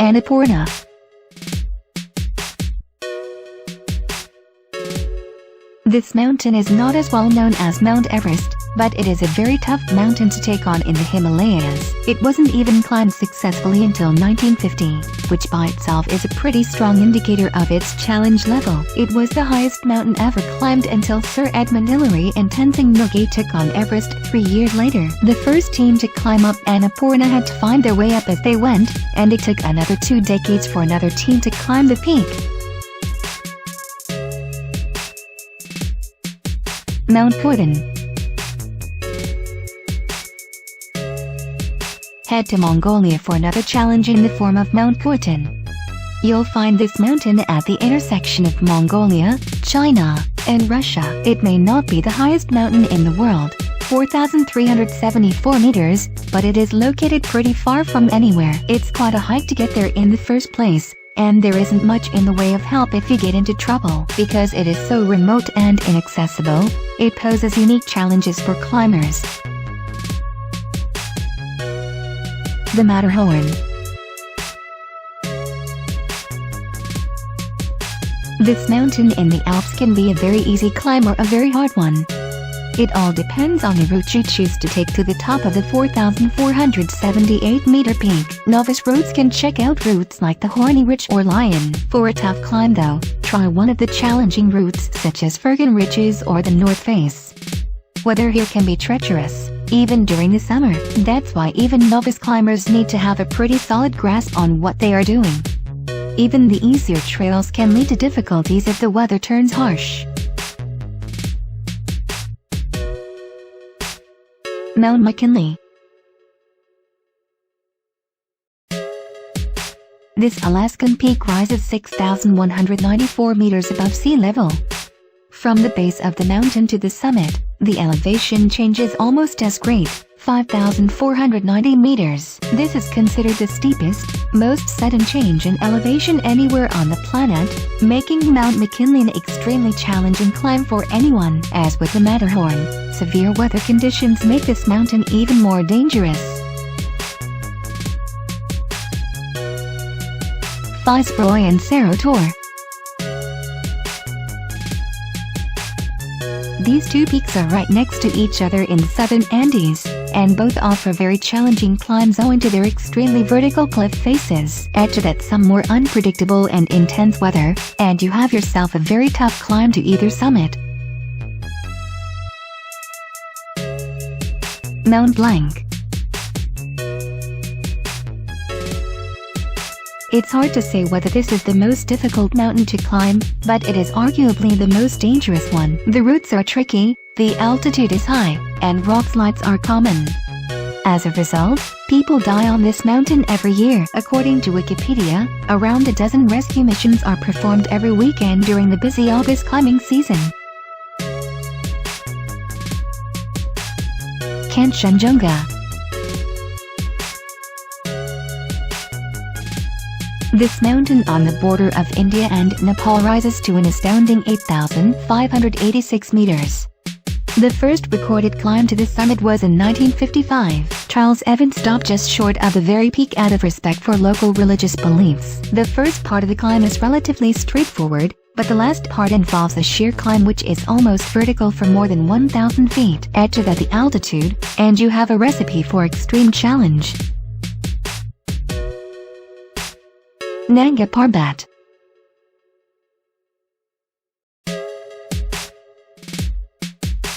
Annapurna. This mountain is not as well known as Mount Everest, but it is a very tough mountain to take on in the Himalayas. It wasn't even climbed successfully until 1950, which by itself is a pretty strong indicator of its challenge level. It was the highest mountain ever climbed until Sir Edmund Hillary and Tenzing Norgay took on Everest 3 years later. The first team to climb up Annapurna had to find their way up as they went, and it took another 2 decades for another team to climb the peak. Mount Putin. Head to Mongolia for another challenge in the form of Mount Putin. You'll find this mountain at the intersection of Mongolia, China, and Russia. It may not be the highest mountain in the world, 4,374 meters, but it is located pretty far from anywhere. It's quite a hike to get there in the first place, and there isn't much in the way of help if you get into trouble. Because it is so remote and inaccessible, it poses unique challenges for climbers. The Matterhorn. This mountain in the Alps can be a very easy climb or a very hard one. It all depends on the route you choose to take to the top of the 4,478-meter peak. Novice roads can check out routes like the Horny Ridge or Lion. For a tough climb though, try one of the challenging routes such as Fergan Ridges or the North Face. Weather here can be treacherous, even during the summer. That's why even novice climbers need to have a pretty solid grasp on what they are doing. Even the easier trails can lead to difficulties if the weather turns harsh. Mount McKinley. This Alaskan peak rises 6,194 meters above sea level. From the base of the mountain to the summit, the elevation change is almost as great, 5,490 meters. This is considered the steepest, most sudden change in elevation anywhere on the planet, making Mount McKinley an extremely challenging climb for anyone. As with the Matterhorn, severe weather conditions make this mountain even more dangerous. Viceroy and Cerro Torre. These two peaks are right next to each other in the southern Andes, and both offer very challenging climbs owing to their extremely vertical cliff faces. Add to that some more unpredictable and intense weather, and you have yourself a very tough climb to either summit. Mount Blanc. It's hard to say whether this is the most difficult mountain to climb, but it is arguably the most dangerous one. The routes are tricky, the altitude is high, and rock slides are common. As a result, people die on this mountain every year. According to Wikipedia, around a dozen rescue missions are performed every weekend during the busy August climbing season. Kanchenjungha. This mountain on the border of India and Nepal rises to an astounding 8,586 meters. The first recorded climb to the summit was in 1955. Charles Evans stopped just short of the very peak out of respect for local religious beliefs. The first part of the climb is relatively straightforward, but the last part involves a sheer climb which is almost vertical for more than 1,000 feet. Add to that the altitude, and you have a recipe for extreme challenge. Nanga Parbat.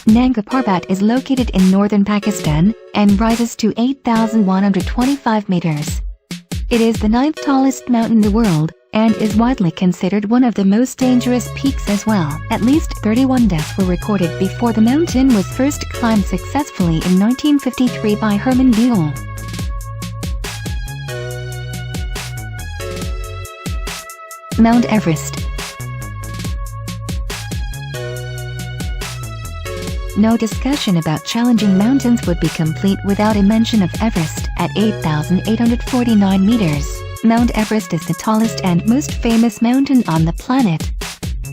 Nanga Parbat is located in northern Pakistan, and rises to 8,125 meters. It is the 9th tallest mountain in the world, and is widely considered one of the most dangerous peaks as well. At least 31 deaths were recorded before the mountain was first climbed successfully in 1953 by Hermann Buell. Mount Everest. No discussion about challenging mountains would be complete without a mention of Everest. At 8,849 meters, Mount Everest is the tallest and most famous mountain on the planet.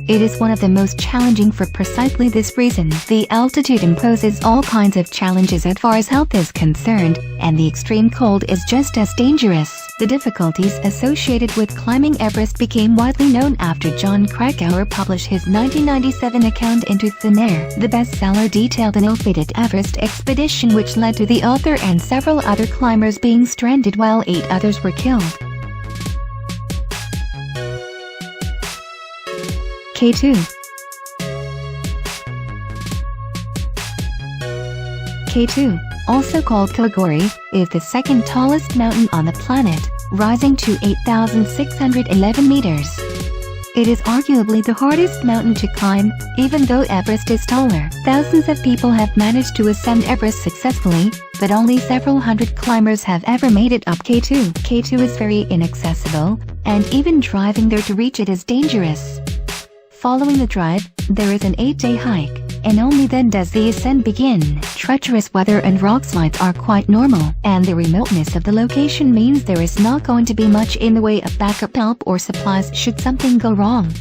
It is one of the most challenging for precisely this reason. The altitude imposes all kinds of challenges as far as health is concerned, and the extreme cold is just as dangerous. The difficulties associated with climbing Everest became widely known after John Krakauer published his 1997 account Into Thin Air. The bestseller detailed an ill-fated Everest expedition which led to the author and several other climbers being stranded while 8 others were killed. K2. K2, also called Kilgore, is the second tallest mountain on the planet, rising to 8,611 meters. It is arguably the hardest mountain to climb, even though Everest is taller. Thousands of people have managed to ascend Everest successfully, but only several hundred climbers have ever made it up K2. K2 is very inaccessible, and even driving there to reach it is dangerous. Following the drive, there is an 8-day hike, and only then does the ascent begin. Treacherous weather and rock slides are quite normal, and the remoteness of the location means there is not going to be much in the way of backup help or supplies should something go wrong.